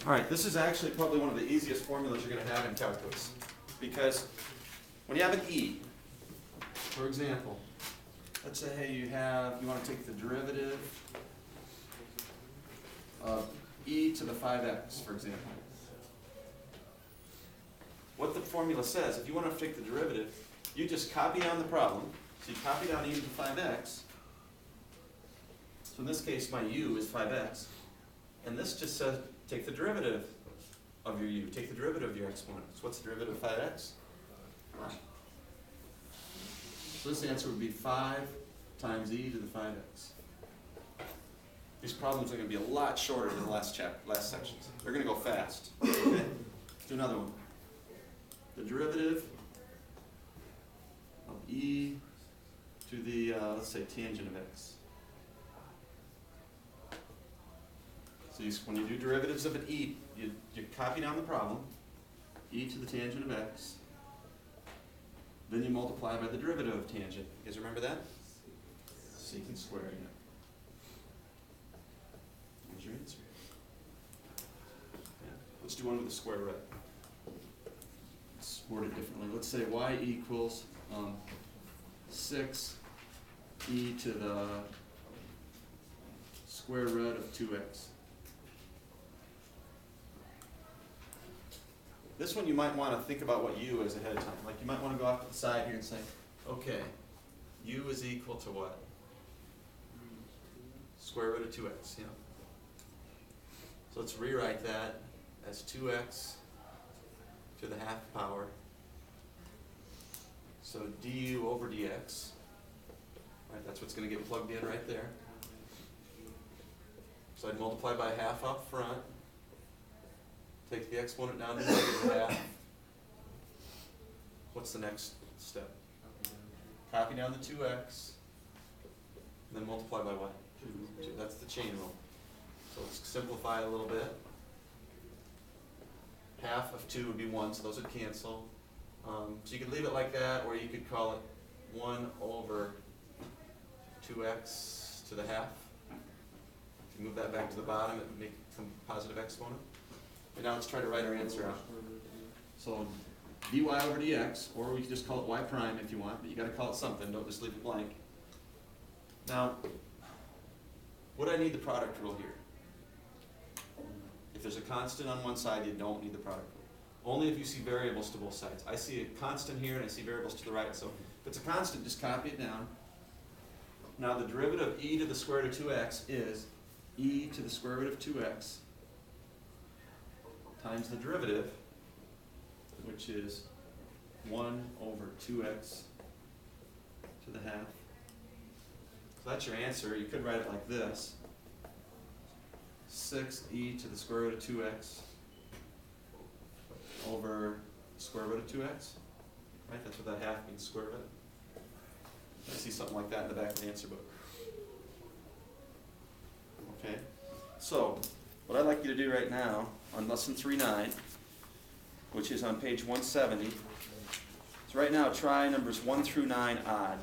All right, this is actually probably one of the easiest formulas you're going to have in calculus. Because when you have an e, for example, let's say you want to take the derivative of e to the 5x, for example. What the formula says, if you want to take the derivative, you just copy down the problem. So you copy down e to the 5x. So in this case, my u is 5x. And this just says take the derivative of your u. Take the derivative of your exponent. So what's the derivative of 5x? So this answer would be 5 times e to the 5x. These problems are going to be a lot shorter than the last sections. They're going to go fast. Okay? Let's do another one. The derivative of e to the, let's say, tangent of x. So when you do derivatives of an e, you copy down the problem, e to the tangent of x, then you multiply by the derivative of tangent. You guys remember that? Secant squared. Here's your answer. Yeah. Let's do one with the square root. Let's word it differently. Let's say y equals 6 e to the square root of 2x. This one you might want to think about what u is ahead of time. Like you might want to go off to the side here and say, okay, u is equal to what? Square root of 2x, you know. So let's rewrite that as 2x to the half power. So du over dx. Right, that's what's going to get plugged in right there. So I'd multiply by half up front. Take the exponent down to -half. What's the next step? Copy down the 2x, and then multiply by what? 2. That's the chain rule. So let's simplify it a little bit. Half of 2 would be 1, so those would cancel. So you could leave it like that, or you could call it 1 over 2x to the half. If you move that back to the bottom, it would make some positive exponent. And now let's try to write our answer out. So dy over dx, or we can just call it y prime if you want, but you got to call it something. Don't just leave it blank. Now, would I need the product rule here? If there's a constant on one side, you don't need the product rule. Only if you see variables to both sides. I see a constant here and I see variables to the right. So if it's a constant, just copy it down. Now the derivative of e to the square root of 2x is e to the square root of 2x times the derivative, which is 1 over 2x to the half. So that's your answer. You could write it like this. 6e to the square root of 2x over square root of 2x. Right? That's what that half means, square root. I see something like that in the back of the answer book. Okay. So, what I'd like you to do right now on lesson 3.9, which is on page 170, is right now try numbers 1 through 9 odd.